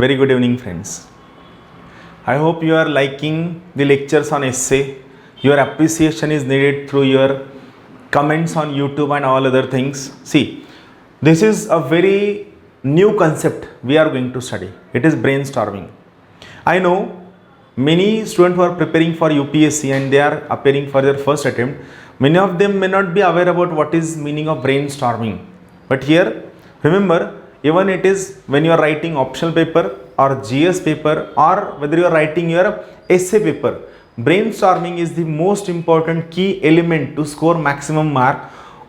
Very good evening, friends. I hope you are liking the lectures on essay. Your appreciation is needed through your comments on YouTube and all other things. See, this is a very new concept we are going to study. It is brainstorming. I know many students who are preparing for UPSC and they are appearing for their first attempt. Many of them may not be aware about what is meaning of brainstorming. But here, remember, even it is when you are writing optional paper or GS paper or whether you are writing your essay paper, brainstorming is the most important key element to score maximum mark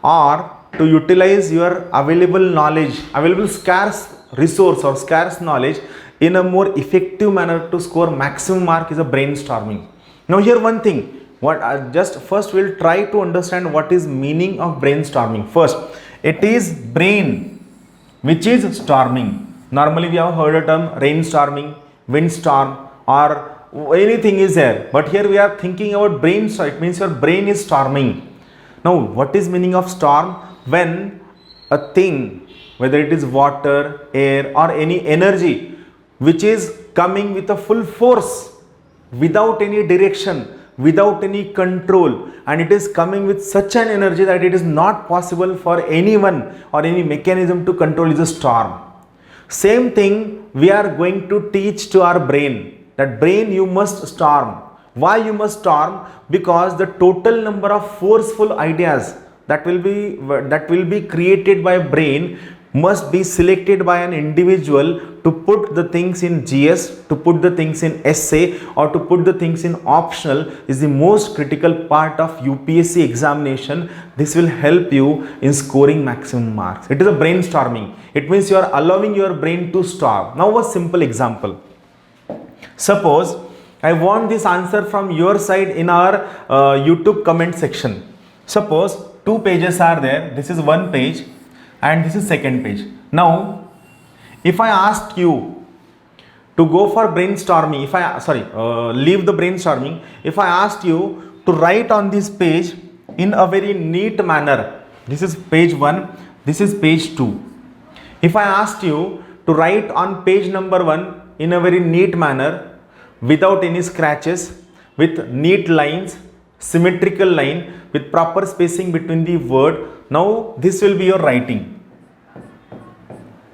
or to utilize your available knowledge, available scarce resource or scarce knowledge in a more effective manner to score maximum mark is a brainstorming. Now here one thing, just first we'll try to understand what is meaning of brainstorming. First, it is brain which is storming. Normally we have heard a term rainstorming, windstorm or anything is there. But here we are thinking about brainstorm. It means your brain is storming. Now what is meaning of storm? When a thing, whether it is water, air or any energy which is coming with a full force without any direction, without any control, and it is coming with such an energy that it is not possible for anyone or any mechanism to control, is a storm. Same thing we are going to teach to our brain, that brain you must storm. Why you must storm? Because the total number of forceful ideas that will be created by brain must be selected by an individual to put the things in GS, to put the things in essay or to put the things in optional is the most critical part of UPSC examination. This will help you in scoring maximum marks. It is a brainstorming. It means you are allowing your brain to storm. Now a simple example. Suppose I want this answer from your side in our YouTube comment section. Suppose two pages are there. This is one page and this is second page. Now if I asked you to go for brainstorming, leave the brainstorming, if I asked you to write on this page in a very neat manner, this is page 1, this is page 2. If I asked you to write on page number 1 in a very neat manner, without any scratches, with neat lines, symmetrical line, with proper spacing between the word, now this will be your writing,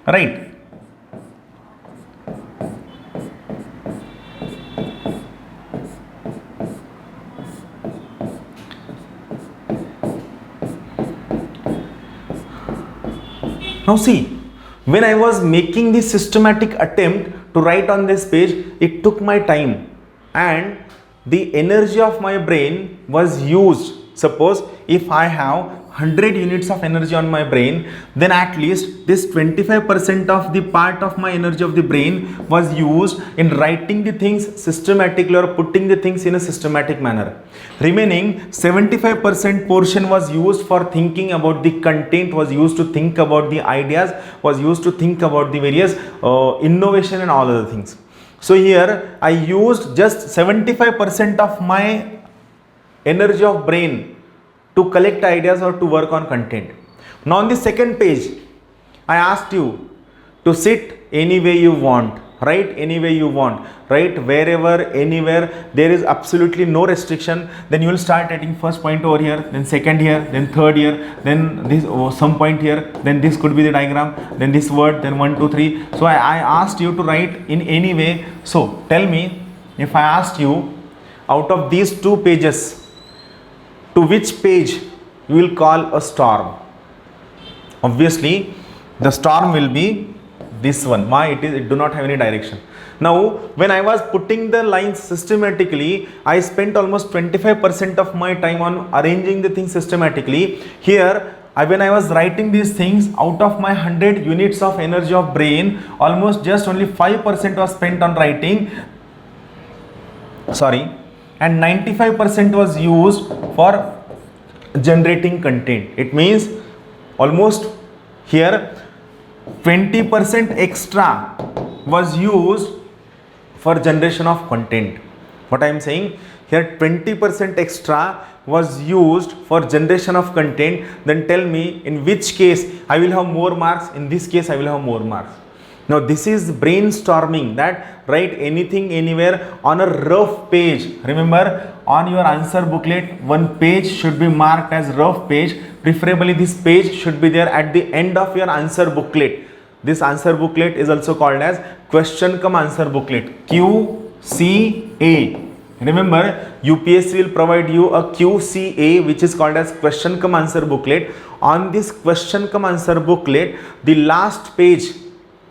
right? Now see, when I was making this systematic attempt to write on this page, it took my time and the energy of my brain was used. Suppose if I have 100 units of energy on my brain, then at least this 25% of the part of my energy of the brain was used in writing the things systematically or putting the things in a systematic manner. Remaining 75% portion was used for thinking about the content, was used to think about the ideas, was used to think about the various innovation and all other things. So here I used just 75% of my energy of brain to collect ideas or to work on content. Now on the second page, I asked you to sit any way you want, write any way you want, write wherever, anywhere, there is absolutely no restriction. Then you will start writing first point over here, then second here, then third here, then this some point here, then this could be the diagram, then this word, then 1, 2, 3. So I asked you to write in any way. So tell me, if I asked you out of these two pages, to which page you will call a storm? Obviously the storm will be this one. Why? It do not have any direction. Now when I was putting the lines systematically, I spent almost 25% of my time on arranging the things systematically. Here when I was writing these things, out of my 100 units of energy of brain, almost just only 5% was spent on writing, and 95% was used for generating content. It means almost here 20% extra was used for generation of content. What I am saying here, 20% extra was used for generation of content. Then tell me in which case I will have more marks, in this case I will have more marks. Now this is brainstorming, that write anything anywhere on a rough page. Remember, on your answer booklet, one page should be marked as rough page. Preferably this page should be there at the end of your answer booklet. This answer booklet is also called as question cum answer booklet, QCA. Remember, UPSC will provide you a QCA, which is called as question cum answer booklet. On this question cum answer booklet, the last page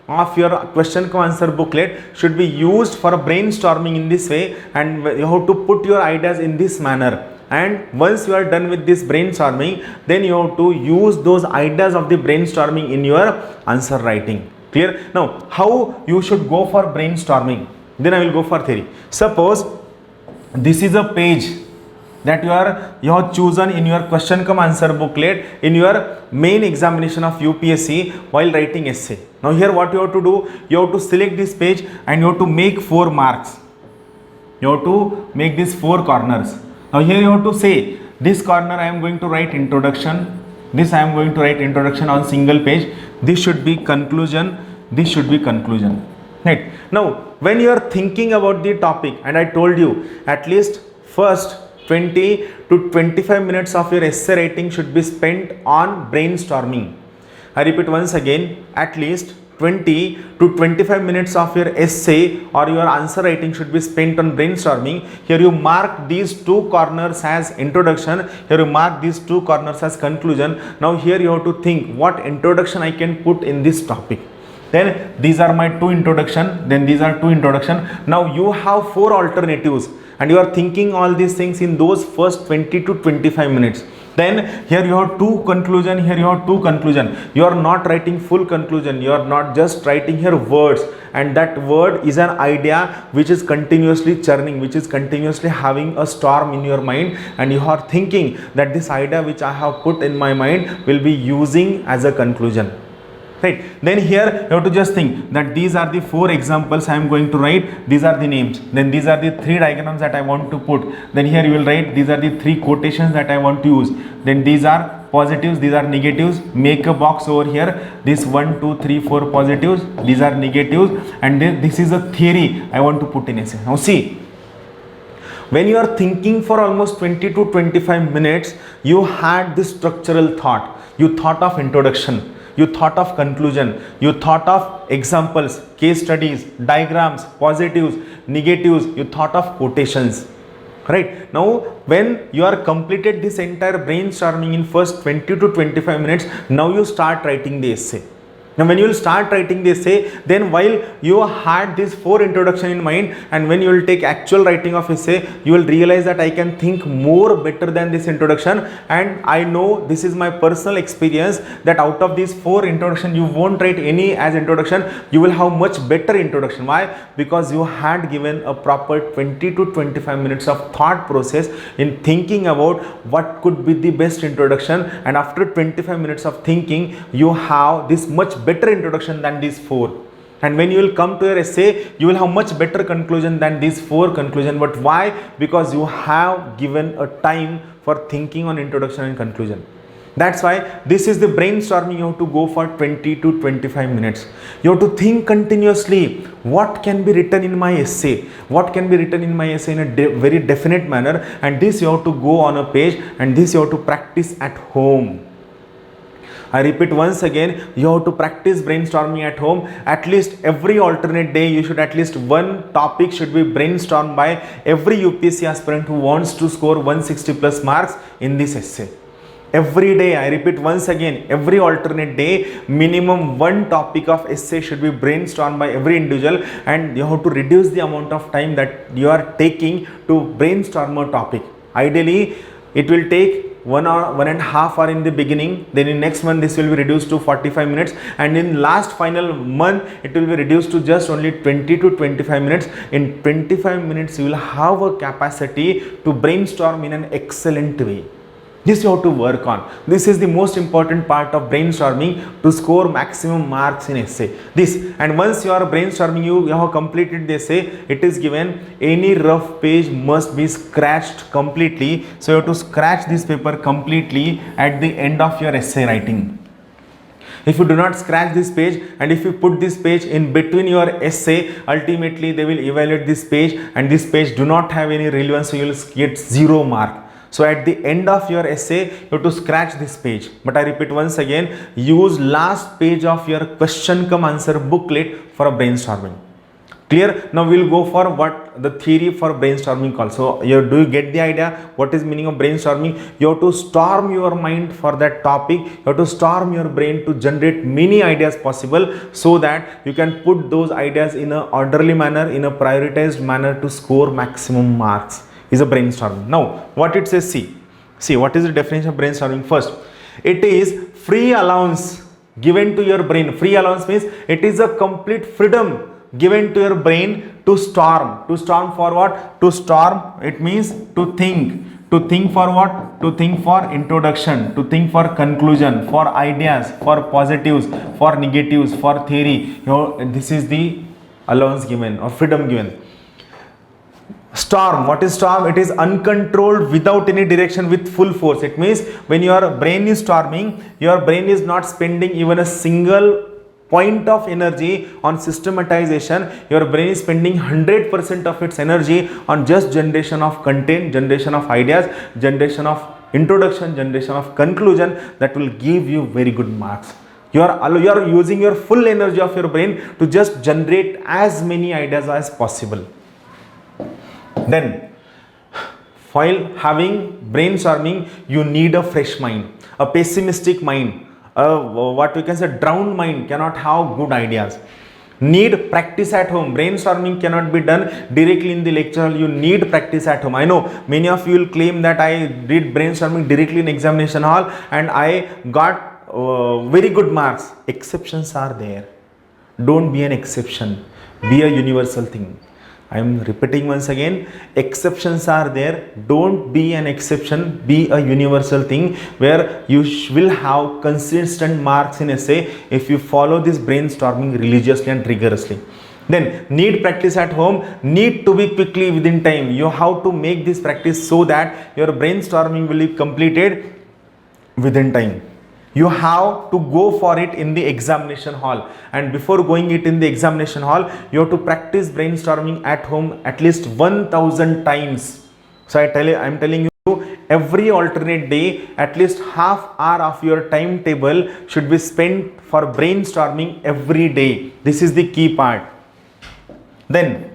of your question cum answer booklet should be used for brainstorming in this way, and you have to put your ideas in this manner. And once you are done with this brainstorming, then you have to use those ideas of the brainstorming in your answer writing. Clear? Now, how you should go for brainstorming? Then I will go for theory. Suppose this is a page that you have chosen in your question cum answer booklet in your main examination of UPSC while writing essay. Now here what you have to do, you have to select this page and you have to make 4 marks. You have to make these 4 corners. Now here you have to say, this corner I am going to write introduction, this I am going to write introduction on single page, this should be conclusion, this should be conclusion. Right. Now when you are thinking about the topic, and I told you at least first 20 to 25 minutes of your essay writing should be spent on brainstorming. I repeat once again, at least 20 to 25 minutes of your essay or your answer writing should be spent on brainstorming. Here you mark these 2 corners as introduction, here you mark these 2 corners as conclusion. Now here you have to think what introduction I can put in this topic. Then these are my 2 introduction, then these are 2 introduction. Now you have 4 alternatives and you are thinking all these things in those first 20 to 25 minutes. Then here you have 2 conclusion, here you have 2 conclusion. You are not writing full conclusion, you are not just writing here words, and that word is an idea which is continuously churning, which is continuously having a storm in your mind, and you are thinking that this idea which I have put in my mind will be using as a conclusion. Right. Then here you have to just think that these are the 4 examples I am going to write, these are the names, then these are the 3 diagrams that I want to put, then here you will write these are the 3 quotations that I want to use, then these are positives, these are negatives, make a box over here, this 1 2 3 4 positives, these are negatives, and then this is a theory I want to put in essay. Now see, when you are thinking for almost 20 to 25 minutes, you had this structural thought, you thought of introduction, you thought of conclusion, you thought of examples, case studies, diagrams, positives, negatives, you thought of quotations. Right. Now when you are completed this entire brainstorming in first 20 to 25 minutes, now you start writing the essay. Now when you will start writing the essay, then while you had this 4 introduction in mind, and when you will take actual writing of essay, you will realize that I can think more better than this introduction, and I know this is my personal experience that out of these 4 introduction you won't write any as introduction, you will have much better introduction. Why? Because you had given a proper 20 to 25 minutes of thought process in thinking about what could be the best introduction, and after 25 minutes of thinking you have this much better introduction than these 4, and when you will come to your essay you will have much better conclusion than these 4 conclusion. But why? Because you have given a time for thinking on introduction and conclusion. That's why this is the brainstorming. You have to go for 20 to 25 minutes. You have to think continuously, what can be written in my essay, what can be written in my essay in a very definite manner, and this you have to go on a page, and this you have to practice at home. I repeat once again, you have to practice brainstorming at home. At least every alternate day, you should at least one topic should be brainstormed by every UPSC aspirant who wants to score 160 plus marks in this essay. Every day, I repeat once again, every alternate day, minimum one topic of essay should be brainstormed by every individual, and you have to reduce the amount of time that you are taking to brainstorm a topic. Ideally, it will take 1 hour, 1.5 hours in the beginning, then in next month this will be reduced to 45 minutes, and in last final month it will be reduced to just only 20 to 25 minutes. In 25 minutes you will have a capacity to brainstorm in an excellent way. This you have to work on. This is the most important part of brainstorming to score maximum marks in essay. This, and once you are brainstorming, you have completed the essay, it is given any rough page must be scratched completely. So you have to scratch this paper completely at the end of your essay writing. If you do not scratch this page and if you put this page in between your essay, ultimately they will evaluate this page and this page do not have any relevance, so you will get 0 mark. So at the end of your essay, you have to scratch this page. But I repeat once again, use last page of your question come answer booklet for a brainstorming. Clear? Now we will go for what the theory for brainstorming calls. So do you get the idea what is meaning of brainstorming? You have to storm your mind for that topic. You have to storm your brain to generate many ideas possible, so that you can put those ideas in a orderly manner, in a prioritized manner to score maximum marks. Is a brainstorming. Now what it says, see what is the definition of brainstorming? First, it is free allowance given to your brain. Free allowance means it is a complete freedom given to your brain to storm. To storm for what? To storm, it means to think. To think for what? To think for introduction, to think for conclusion, for ideas, for positives, for negatives, for theory. This is the allowance given or freedom given. Storm. What is storm? It is uncontrolled, without any direction, with full force. It means when your brain is storming, your brain is not spending even a single point of energy on systematization. Your brain is spending 100% of its energy on just generation of content, generation of ideas, generation of introduction, generation of conclusion, that will give you very good marks. You are using your full energy of your brain to just generate as many ideas as possible. Then, while having brainstorming, you need a fresh mind. A pessimistic mind, what we can say, drowned mind cannot have good ideas. Need practice at home. Brainstorming cannot be done directly in the lecture. You need practice at home. I know many of you will claim that I did brainstorming directly in examination hall and I got very good marks. Exceptions are there. Don't be an exception. Be a universal thing. I am repeating once again, exceptions are there. Don't be an exception, be a universal thing, where you will have consistent marks in essay if you follow this brainstorming religiously and rigorously. Then need practice at home, need to be quickly within time. You have to make this practice so that your brainstorming will be completed within time. You have to go for it in the examination hall, and before going it in the examination hall, you have to practice brainstorming at home at least 1000 times. So I am telling you, every alternate day, at least half hour of your timetable should be spent for brainstorming every day. This is the key part. Then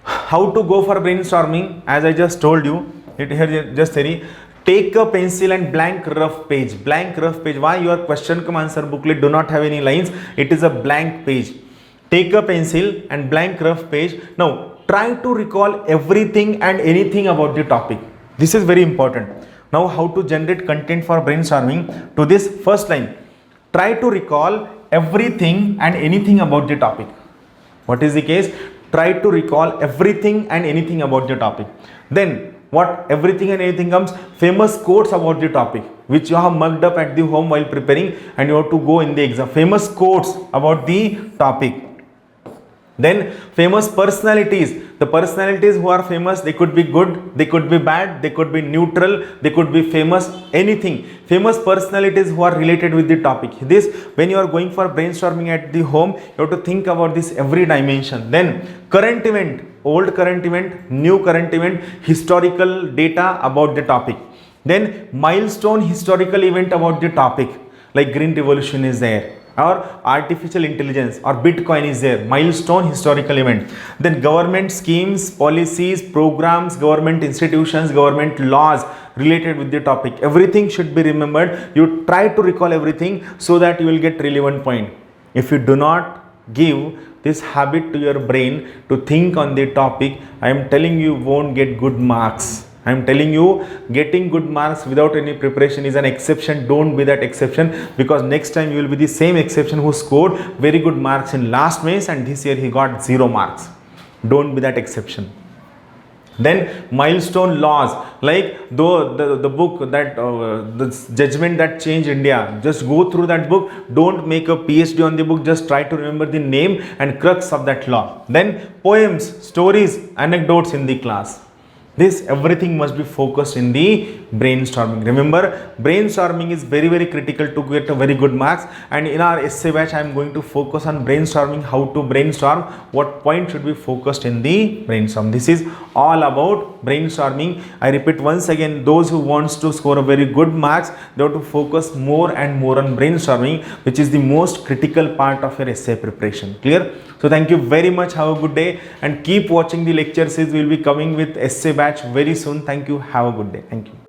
how to go for brainstorming? As I just told you, here just theory. Take a pencil and blank rough page. Blank rough page. Why? Your question come answer booklet do not have any lines. It is a blank page. Take a pencil and blank rough page. Now try to recall everything and anything about the topic. This is very important. Now how to generate content for brainstorming? To this first line, try to recall everything and anything about the topic. What is the case? Try to recall everything and anything about the topic. Then what everything and anything comes? Famous quotes about the topic which you have mugged up at the home while preparing and you have to go in the exam. Famous quotes about the topic. Then famous personalities. The personalities who are famous, they could be good, they could be bad, they could be neutral, they could be famous, anything. Famous personalities who are related with the topic. This, when you are going for brainstorming at the home, you have to think about this every dimension. Then current event, old current event, new current event, historical data about the topic. Then milestone historical event about the topic, like Green Revolution is there, or artificial intelligence, or Bitcoin is there, milestone historical event. Then government schemes, policies, programs, government institutions, government laws related with the topic. Everything should be remembered. You try to recall everything so that you will get relevant point. If you do not give this habit to your brain to think on the topic, I am telling you won't get good marks. I am telling you, getting good marks without any preparation is an exception. Don't be that exception, because next time you will be the same exception who scored very good marks in last May and this year he got 0 marks. Don't be that exception. Then milestone laws, like the book that the judgment that changed India, just go through that book. Don't make a PhD on the book, just try to remember the name and crux of that law. Then poems, stories, anecdotes in the class. This everything must be focused in the brainstorming. Remember, brainstorming is very very critical to get a very good marks, and in our essay batch I am going to focus on brainstorming, how to brainstorm, what point should be focused in the brainstorm. This is all about brainstorming. I repeat once again, those who wants to score a very good marks, they have to focus more and more on brainstorming, which is the most critical part of your essay preparation. Clear? So thank you very much. Have a good day and keep watching the lecture series. We will be coming with essay batch very soon. Thank you. Have a good day. Thank you.